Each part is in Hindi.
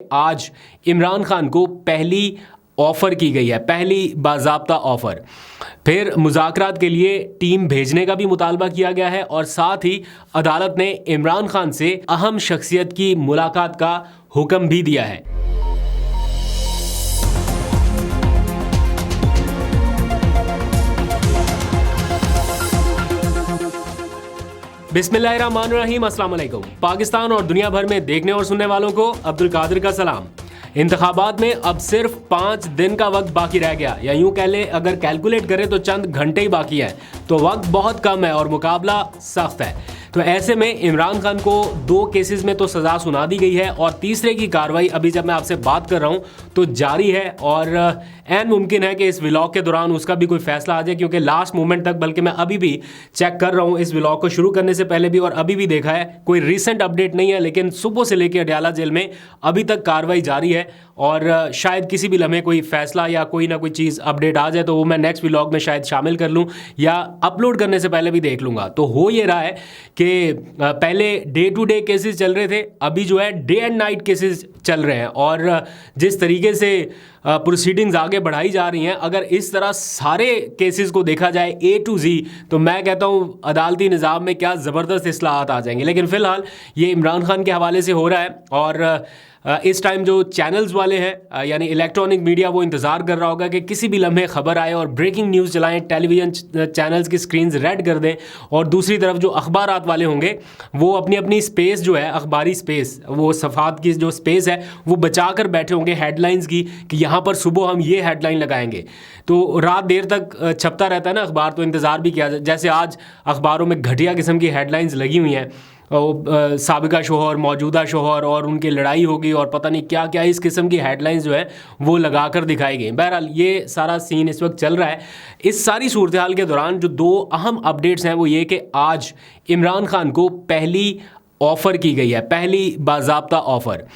आज इमरान खान को पहली ऑफ़र की गई है, पहली बाज़ाब्ता ऑफ़र। फिर मुज़ाकरात के लिए टीम भेजने का भी मुतालबा किया गया है और साथ ही अदालत ने इमरान खान से अहम शख्सियत की मुलाकात का हुक्म भी दिया है। बिस्मिल्लाहिर्रहमानिर्रहीम, अस्सलाम वालेकुम। पाकिस्तान और दुनिया भर में देखने और सुनने वालों को अब्दुल कादिर का सलाम। इंतखाबात में अब सिर्फ 5 दिन का वक्त बाकी रह गया, या यूं कह ले अगर कैलकुलेट करें तो चंद घंटे ही बाकी है। तो वक्त बहुत कम है और मुकाबला सख्त है। तो ऐसे में इमरान खान को 2 केसेस में तो सज़ा सुना दी गई है और तीसरे की कार्रवाई अभी जब मैं आपसे बात कर रहा हूं तो जारी है और ऐन मुमकिन है कि इस व्लॉग के दौरान उसका भी कोई फैसला आ जाए, क्योंकि लास्ट मोमेंट तक, बल्कि मैं अभी भी चेक कर रहा हूं इस व्लॉग को शुरू करने से पहले भी और अभी भी देखा है, कोई रिसेंट अपडेट नहीं है, लेकिन सुबह से लेकर अडयाला जेल में अभी तक कार्रवाई जारी है और शायद किसी भी लम्हे कोई फैसला या कोई ना कोई चीज़ अपडेट आ जाए तो वो मैं नेक्स्ट व्लॉग में शायद शामिल कर लूँ या अपलोड करने से पहले भी देख लूँगा। तो हो ये रहा है कि पहले डे टू डे केसेस चल रहे थे, अभी जो है डे एंड नाइट केसेस चल रहे हैं और जिस तरीके से प्रोसीडिंग्स आगे बढ़ाई जा रही हैं, अगर इस तरह सारे केसेस को देखा जाए A to Z तो मैं कहता हूँ अदालती निज़ाम में क्या ज़बरदस्त इस्लाहात आ जाएंगे। लेकिन फ़िलहाल ये इमरान खान के हवाले से हो रहा है और इस टाइम जो चैनल्स वाले हैं यानी इलेक्ट्रॉनिक मीडिया वो इंतज़ार कर रहा होगा कि किसी भी लम्हे खबर आए और ब्रेकिंग न्यूज़ चलाएं, टेलीविज़न चैनल्स की स्क्रीन्स रेड कर दें। और दूसरी तरफ जो अखबारात वाले होंगे वो अपनी अपनी स्पेस जो है, अखबारी स्पेस, वो सफ़ात की जो स्पेस है वो बचा कर बैठे होंगे हेडलाइंस की कि यहाँ पर सुबह हम ये हेडलाइन लगाएंगे। तो रात देर तक छपता रहता है ना अखबार, तो इंतज़ार भी किया, जैसे आज अखबारों में घटिया किस्म की हेडलाइंस लगी हुई हैं, साबिका शोहर, मौजूदा शोहर और उनकी लड़ाई होगी और पता नहीं क्या क्या इस किस्म की हेडलाइंस जो है वो लगाकर दिखाई गई। बहरहाल ये सारा सीन इस वक्त चल रहा है। इस सारी सूरत हाल के दौरान जो 2 अहम अपडेट्स हैं वो ये कि आज इमरान खान को पहली ऑफ़र की गई है, पहली बाज़ाब्ता ऑफ़र।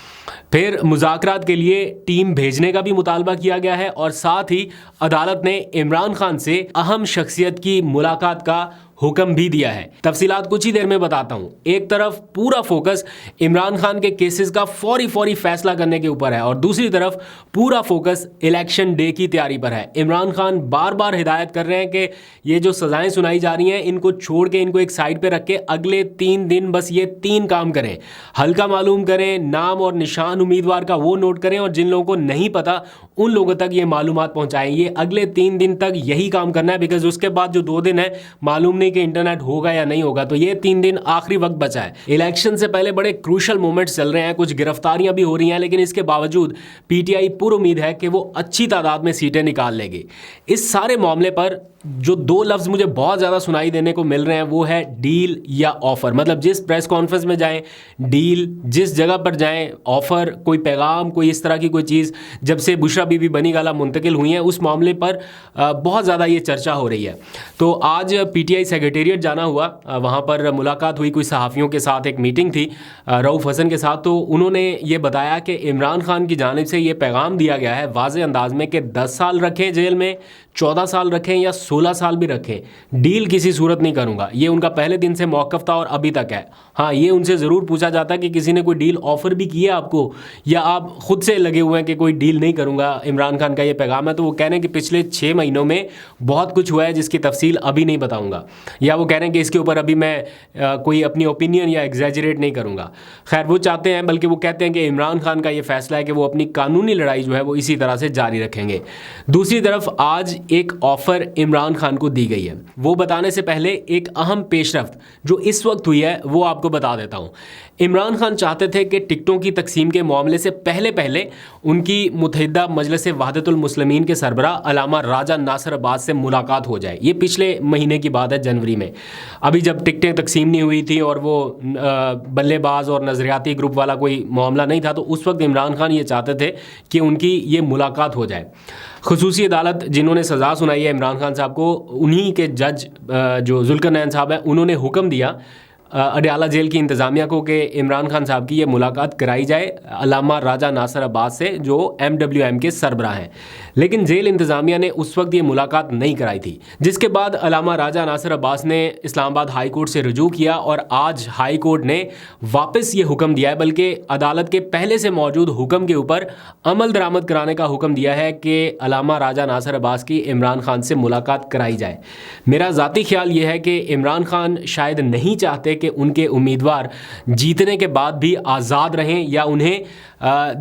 फिर मुज़ाकरात के लिए टीम भेजने का भी मुतालबा किया गया है और साथ ही अदालत ने इमरान खान से अहम शख्सियत की मुलाकात का हुक्म भी दिया है। तफसीलात कुछ ही देर में बताता हूँ। एक तरफ पूरा फोकस इमरान खान के केसेस का फौरी फैसला करने के ऊपर है और दूसरी तरफ पूरा फोकस इलेक्शन डे की तैयारी पर है। इमरान खान बार बार हिदायत कर रहे हैं कि ये जो सज़ाएं सुनाई जा रही हैं इनको छोड़ के, इनको एक साइड पे रख के अगले 3 दिन बस ये 3 काम करें। हल्का मालूम करें, नाम और निशान उम्मीदवार का वो नोट करें और जिन लोगों को नहीं पता उन लोगों तक ये मालूमात पहुँचाएं। ये अगले 3 दिन तक यही काम करना है, बिकॉज उसके बाद जो 2 दिन है मालूम नहीं कि इंटरनेट होगा या नहीं होगा। तो ये 3 दिन आखिरी वक्त बचा है। इलेक्शन से पहले बड़े क्रूशल मोमेंट्स चल रहे हैं, कुछ गिरफ्तारियां भी हो रही हैं, लेकिन इसके बावजूद पीटीआई पूरी उम्मीद है कि वो अच्छी तादाद में सीटें निकाल लेगी। इस सारे मामले पर जो 2 लफ्ज़ मुझे बहुत ज़्यादा सुनाई देने को मिल रहे हैं वो है डील या ऑफ़र। मतलब जिस प्रेस कॉन्फ्रेंस में जाएं डील, जिस जगह पर जाएं ऑफ़र, कोई पैगाम, कोई इस तरह की कोई चीज़। जब से बुशरा बीबी बनी गाला मुंतकिल हुई हैं उस मामले पर बहुत ज़्यादा ये चर्चा हो रही है। तो आज पीटीआई सेक्रेटेरिएट जाना हुआ, वहाँ पर मुलाकात हुई कुछ सहाफ़ियों के साथ, एक मीटिंग थी रऊफ़ हसन के साथ। तो उन्होंने ये बताया कि इमरान खान की जानिब से ये पैगाम दिया गया है वाज़े अंदाज में कि 10 साल रखें जेल में, 14 साल रखें या 16 साल भी रखें, डील किसी सूरत नहीं करूंगा। ये उनका पहले दिन से मौक़िफ़ था और अभी तक है। हाँ, ये उनसे ज़रूर पूछा जाता है कि किसी ने कोई डील ऑफ़र भी किया आपको या आप ख़ुद से लगे हुए हैं कि कोई डील नहीं करूंगा। इमरान खान का ये पैगाम है। तो वो कह रहे हैं कि पिछले 6 महीनों में बहुत कुछ हुआ है जिसकी तफसील अभी नहीं बताऊँगा, या वो कह रहे हैं कि इसके ऊपर अभी मैं कोई अपनी ओपिनियन या एग्जैजरेट नहीं करूँगा। खैर, वो चाहते हैं, बल्कि वो कहते हैं कि इमरान खान का ये फ़ैसला है कि वो अपनी कानूनी लड़ाई जो है वो इसी तरह से जारी रखेंगे। दूसरी तरफ आज एक ऑफ़र इमरान खान को दी गई है। वो बताने से पहले एक अहम पेशरफ्त जो इस वक्त हुई है वो आपको बता देता हूँ। इमरान खान चाहते थे कि टिकटों की तकसीम के मामले से पहले उनकी मुत्तहिदा मजलिस वहदतुल मुस्लिमीन के सरबराह अल्लामा राजा नासिर अब्बास से मुलाकात हो जाए। ये पिछले महीने की बात है, जनवरी में, अभी जब टिकटें तकसीम नहीं हुई थी और वो बल्लेबाज और नज़रियाती ग्रुप वाला कोई मामला नहीं था। तो उस वक्त इमरान खान ये चाहते थे कि उनकी ये मुलाकात हो जाए। ख़ुसूसी अदालत जिन्होंने सज़ा सुनाई है इमरान खान साहब को, उन्हीं के जज जो जुल्करनैन साहब हैं, उन्होंने हुक्म दिया अडयाला जेल की इंतज़ामिया को कि इमरान खान साहब की ये मुलाकात कराई जाए अल्लामा राजा नासिर अब्बास से, जो MWM के सरबराह हैं। लेकिन जेल इंतज़ामिया ने उस वक्त ये मुलाकात नहीं कराई थी, जिसके बाद अल्लामा राजा नासिर अब्बास ने इस्लामाबाद हाई कोर्ट से रुजू किया और आज हाई कोर्ट ने वापस ये हुक्म दिया है, बल्कि अदालत के पहले से मौजूद हुक्म के ऊपर अमल दरामद कराने का हुक्म दिया है कि अल्लामा राजा नासिर अब्बास की इमरान खान से मुलाकात कराई जाए। मेरा ज़ाती ख्याल ये है कि इमरान खान शायद नहीं चाहते कि उनके उम्मीदवार जीतने के बाद भी आज़ाद रहें या उन्हें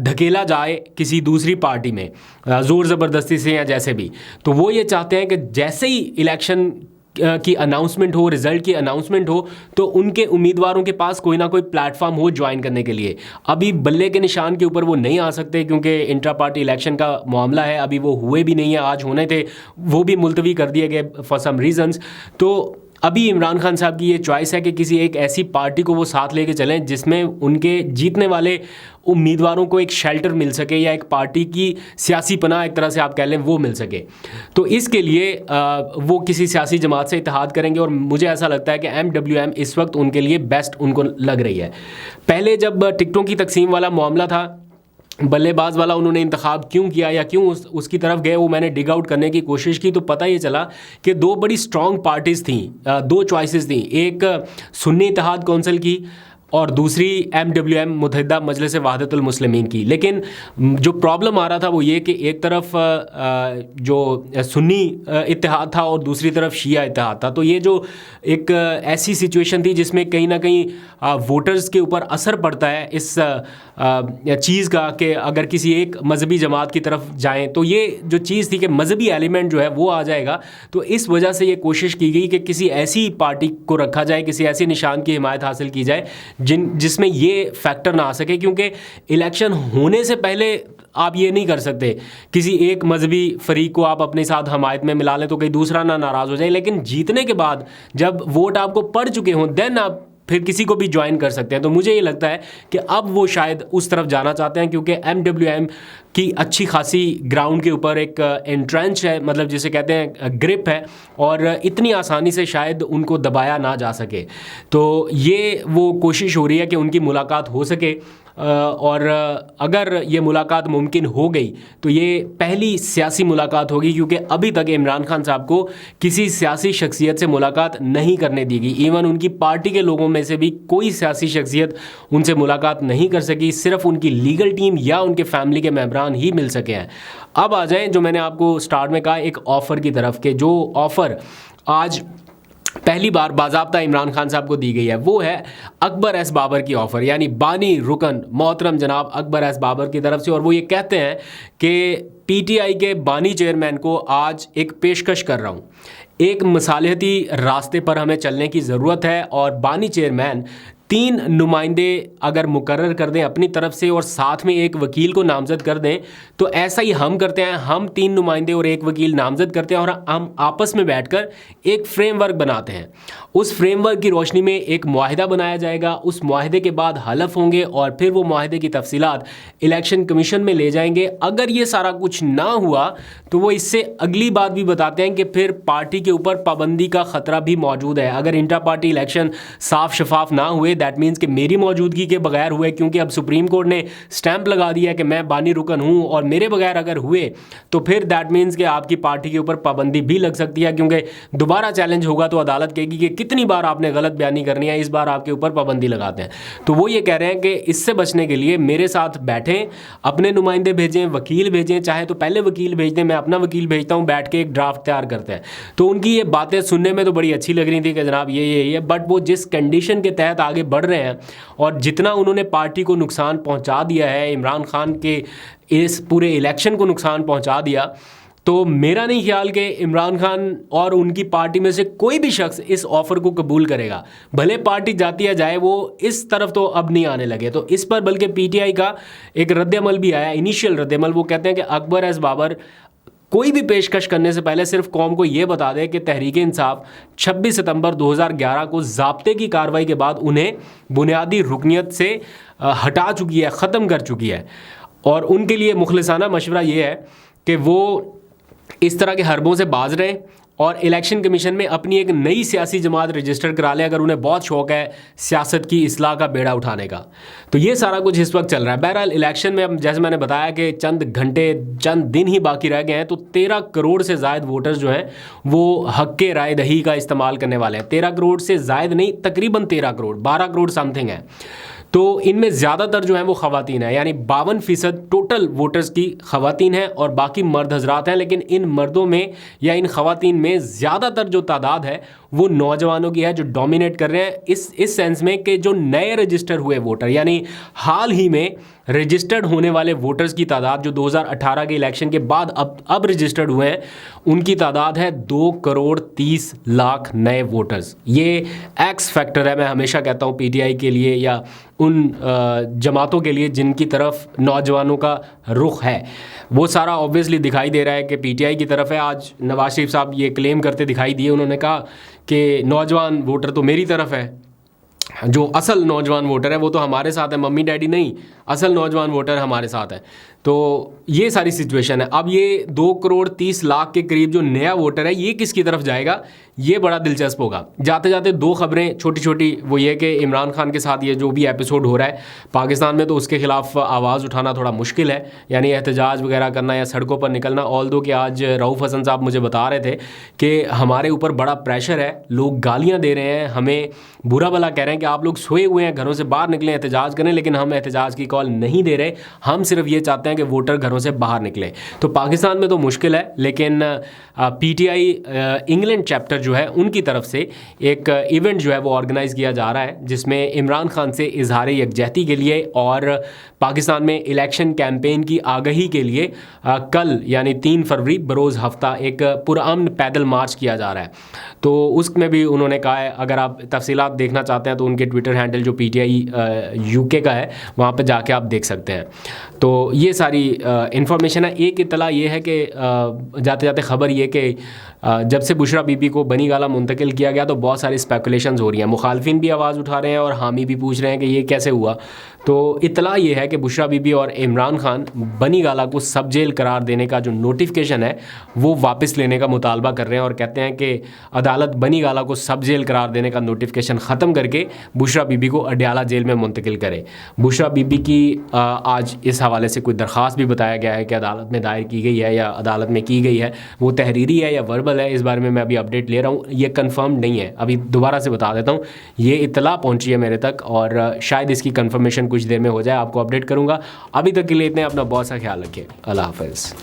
धकेला जाए किसी दूसरी पार्टी में ज़ोर ज़बरदस्ती से या जैसे भी। तो वो ये चाहते हैं कि जैसे ही इलेक्शन की अनाउंसमेंट हो, रिज़ल्ट की अनाउंसमेंट हो, तो उनके उम्मीदवारों के पास कोई ना कोई प्लेटफॉर्म हो ज्वाइन करने के लिए। अभी बल्ले के निशान के ऊपर वो नहीं आ सकते क्योंकि इंट्रा पार्टी इलेक्शन का मामला है, अभी वो हुए भी नहीं है, आज होने थे, वो भी मुलतवी कर दिए गए फॉर सम रीजंस। तो अभी इमरान खान साहब की ये चॉइस है कि किसी एक ऐसी पार्टी को वो साथ लेके चलें जिसमें उनके जीतने वाले उम्मीदवारों को एक शेल्टर मिल सके या एक पार्टी की सियासी पनाह एक तरह से आप कह लें वो मिल सके। तो इसके लिए वो किसी सियासी जमात से इत्तेहाद करेंगे और मुझे ऐसा लगता है कि MWM इस वक्त उनके लिए बेस्ट उनको लग रही है। पहले जब टिकटों की तकसीम वाला मामला था, बल्लेबाज वाला उन्होंने इंतखाब क्यों किया या क्यों उसकी तरफ गए, वो मैंने डिग आउट करने की कोशिश की, तो पता ये चला कि दो बड़ी स्ट्रॉन्ग पार्टीज़ थी, दो चॉइसेस थी, एक सुन्नी इत्तेहाद कौंसिल की और दूसरी MWM मुत्तहिदा मजलिस वहदतुल मुस्लिमीन की। लेकिन जो प्रॉब्लम आ रहा था वो ये कि एक तरफ जो सुन्नी इत्तेहाद था और दूसरी तरफ शिया इत्तेहाद था। तो ये जो एक ऐसी सिचुएशन थी जिसमें कहीं ना कहीं वोटर्स के ऊपर असर पड़ता है इस चीज़ का कि अगर किसी एक मजहबी जमात की तरफ जाएं तो ये जो चीज़ थी कि मजहबी एलिमेंट जो है वो आ जाएगा। तो इस वजह से ये कोशिश की गई कि किसी ऐसी पार्टी को रखा जाए, किसी ऐसे निशान की हिमायत हासिल की जाए जिसमें ये फैक्टर ना आ सके, क्योंकि इलेक्शन होने से पहले आप ये नहीं कर सकते किसी एक मजहबी फरीक को आप अपने साथ हमायत में मिला लें तो कहीं दूसरा ना नाराज़ हो जाए। लेकिन जीतने के बाद जब वोट आपको पड़ चुके हों देन आप फिर किसी को भी ज्वाइन कर सकते हैं। तो मुझे ये लगता है कि अब वो शायद उस तरफ जाना चाहते हैं, क्योंकि MWM की अच्छी खासी ग्राउंड के ऊपर एक एंट्रेंच है, मतलब जिसे कहते हैं ग्रिप है, और इतनी आसानी से शायद उनको दबाया ना जा सके। तो ये वो कोशिश हो रही है कि उनकी मुलाकात हो सके, और अगर ये मुलाकात मुमकिन हो गई तो ये पहली सियासी मुलाकात होगी, क्योंकि अभी तक इमरान खान साहब को किसी सियासी शख्सियत से मुलाकात नहीं करने दी गई। इवन उनकी पार्टी के लोगों में से भी कोई सियासी शख्सियत उनसे मुलाकात नहीं कर सकी, सिर्फ उनकी लीगल टीम या उनके फैमिली के मेंबरान ही मिल सके हैं। अब आ जाएं जो मैंने आपको स्टार्ट में कहा एक ऑफ़र की तरफ, के जो ऑफ़र आज पहली बार बाज़ाब्ता इमरान खान साहब को दी गई है वो है अकबर एस बाबर की ऑफ़र, यानी बानी रुकन मोहतरम जनाब अकबर एस बाबर की तरफ से। और वो ये कहते हैं कि PTI के बानी चेयरमैन को आज एक पेशकश कर रहा हूँ, एक मसालहती रास्ते पर हमें चलने की ज़रूरत है, और बानी चेयरमैन 3 नुमाइंदे अगर मुकर्रर कर दें अपनी तरफ से और साथ में एक वकील को नामज़द कर दें, तो ऐसा ही हम करते हैं, हम 3 नुमाइंदे और एक वकील नामज़द करते हैं और हम आपस में बैठकर एक फ्रेमवर्क बनाते हैं। उस फ्रेमवर्क की रोशनी में एक मुआहिदा बनाया जाएगा, उस मुआहिदे के बाद हलफ होंगे और फिर वो मुआहिदे की तफसीलात इलेक्शन कमीशन में ले जाएंगे। अगर ये सारा कुछ ना हुआ तो वो इससे अगली बात भी बताते हैं कि फिर पार्टी के ऊपर पाबंदी का ख़तरा भी मौजूद है। अगर इंटर पार्टी इलेक्शन साफ शफाफ ना हुए, दैट मीन्स कि मेरी मौजूदगी के बगैर हुए, क्योंकि अब सुप्रीम कोर्ट ने स्टैंप लगा दिया कि मैं बानी रुकन हूँ, और मेरे बगैर अगर हुए तो फिर दैट मीन्स कि आपकी पार्टी के ऊपर पाबंदी भी लग सकती है, क्योंकि दोबारा चैलेंज होगा तो अदालत कहेगी कि कितनी बार आपने गलत बयानी करनी है, इस बार आपके ऊपर पाबंदी लगाते हैं। तो वो ये कह रहे हैं कि इससे बचने के लिए मेरे साथ बैठें, अपने नुमाइंदे भेजें, वकील भेजें, चाहे तो पहले वकील भेज दें, मैं अपना वकील भेजता हूँ, बैठ के एक ड्राफ्ट तैयार करते हैं। तो उनकी ये बातें सुनने में तो बड़ी अच्छी लग रही थी कि जनाब ये बट वो जिस कंडीशन के तहत आगे बढ़ रहे हैं और जितना उन्होंने पार्टी को नुकसान पहुंचा दिया है, इमरान खान के इस पूरे इलेक्शन को नुकसान पहुंचा दिया, तो मेरा नहीं ख्याल कि इमरान खान और उनकी पार्टी में से कोई भी शख्स इस ऑफ़र को कबूल करेगा। भले पार्टी जाती है जाए, वो इस तरफ तो अब नहीं आने लगे। तो इस पर बल्कि PTI का एक रद्दअमल भी आया, इनिशियल रद्दअमल। वो कहते हैं कि अकबर एस बाबर कोई भी पेशकश करने से पहले सिर्फ कौम को ये बता दे कि तहरीक इंसाफ 26 सितंबर 2011 को ज़ाब्ते की कार्रवाई के बाद उन्हें बुनियादी रुकनियत से हटा चुकी है, ख़त्म कर चुकी है। और उनके लिए मुखलिसाना मशवरा ये है कि वो इस तरह के हरबों से बाज रहें और इलेक्शन कमीशन में अपनी एक नई सियासी जमात रजिस्टर करा लें अगर उन्हें बहुत शौक है सियासत की इस्लाह का बेड़ा उठाने का। तो ये सारा कुछ इस वक्त चल रहा है। बहरहाल इलेक्शन में अब जैसे मैंने बताया कि चंद घंटे चंद दिन ही बाकी रह गए हैं, तो 13 करोड़ से ज़ायद वोटर्स जो हैं वो हक के राय दही का इस्तेमाल करने वाले हैं। 13 करोड़ से ज़ायद नहीं, तकरीबन 13 करोड़, 12 करोड़ समथिंग है। तो इनमें ज़्यादातर जो है वो ख़वातीन है, यानी 52% टोटल वोटर्स की ख़वातीन हैं और बाकी मर्द हजरात हैं। लेकिन इन मर्दों में या इन ख़वातीन में ज़्यादातर जो तादाद है वो नौजवानों की है जो डोमिनेट कर रहे हैं इस सेंस में कि जो नए रजिस्टर हुए वोटर, यानी हाल ही में रजिस्टर्ड होने वाले वोटर्स की तादाद जो 2018 के इलेक्शन के बाद अब रजिस्टर्ड हुए हैं, उनकी तादाद है 2 करोड़ 30 लाख नए वोटर्स। ये एक्स फैक्टर है, मैं हमेशा कहता हूँ पीटीआई के लिए या उन जमातों के लिए जिनकी तरफ नौजवानों का रुख है। वो सारा ऑब्वियसली दिखाई दे रहा है कि पीटीआई की तरफ है। आज नवाज शरीफ साहब ये क्लेम करते दिखाई दिए, उन्होंने कहा कि नौजवान वोटर तो मेरी तरफ है, जो असल नौजवान वोटर है वो तो हमारे साथ है, मम्मी डैडी नहीं, असल नौजवान वोटर हमारे साथ है। तो ये सारी सिचुएशन है। अब ये 2 करोड़ 30 लाख के करीब जो नया वोटर है ये किसकी तरफ जाएगा, ये बड़ा दिलचस्प होगा। जाते जाते 2 खबरें छोटी छोटी, वो ये कि इमरान खान के साथ ये जो भी एपिसोड हो रहा है पाकिस्तान में, तो उसके ख़िलाफ़ आवाज़ उठाना थोड़ा मुश्किल है, यानी एहतजाज वगैरह करना या सड़कों पर निकलना। ऑल्दो कि आज रऊफ़ हसन साहब मुझे बता रहे थे कि हमारे ऊपर बड़ा प्रेशर है, लोग गालियाँ दे रहे हैं, हमें बुरा भला कह रहे हैं कि आप लोग सोए हुए हैं, घरों से बाहर निकलें, एहतजाज करें, लेकिन हम एहतजाज की कॉल नहीं दे रहे, हम सिर्फ ये चाहते हैं कि वोटर घरों से बाहर निकले। तो पाकिस्तान में तो मुश्किल है, लेकिन पीटीआई इंग्लैंड चैप्टर जो है उनकी तरफ से एक इवेंट जो है वो ऑर्गेनाइज़ किया जा रहा है, जिसमें इमरान खान से इजहार यकजहती के लिए और पाकिस्तान में इलेक्शन कैंपेन की आगाही के लिए कल यानी 3 फरवरी बरोज़ हफ्ता एक पुरअमन पैदल मार्च किया जा रहा है। तो उसमें भी उन्होंने कहा है, अगर आप तफसीलात देखना चाहते हैं तो उनके ट्विटर हैंडल जो पीटीआई यूके का है वहाँ पर जाके आप देख सकते हैं। तो ये सारी इन्फॉर्मेशन है। एक इत्तला ये है कि जाते जाते ख़बर ये कि जब से बुशरा बीबी को बनी गाला मुंतकिल किया गया तो बहुत सारी स्पेकुलेशंस हो रही हैं, मुखालफिन भी आवाज़ उठा रहे हैं और हामी भी पूछ रहे हैं कि ये कैसे हुआ। तो इत्तला ये है कि बुशरा बीबी और इमरान खान बनी गाला को सब जेल करार देने का जो नोटिफिकेशन है वो वापस लेने का मुतालबा कर रहे हैं और कहते हैं कि अदालत बनी गाला को सब जेल करार देने का नोटिफिकेशन ख़त्म करके बुशरा बीबी को अडयाला जेल में मुंतकिल करे। बुशरा बीबी की आज इस हवाले से कोई दरख्वास्त भी बताया गया है कि अदालत में दायर की गई है या अदालत में की गई है, वो तहरीरी है या वर्बल है, इस बारे में मैं अभी अपडेट ले रहा हूँ, ये कंफर्म नहीं है। अभी दोबारा से बता देता हूँ, ये इत्तला पहुँची है मेरे तक और शायद इसकी कंफर्मेशन कुछ देर में हो जाए, आपको अपडेट करूँगा। अभी तक के लिए इतने, अपना बहुत सा ख्याल रखिए। अल्लाह हाफ़िज़।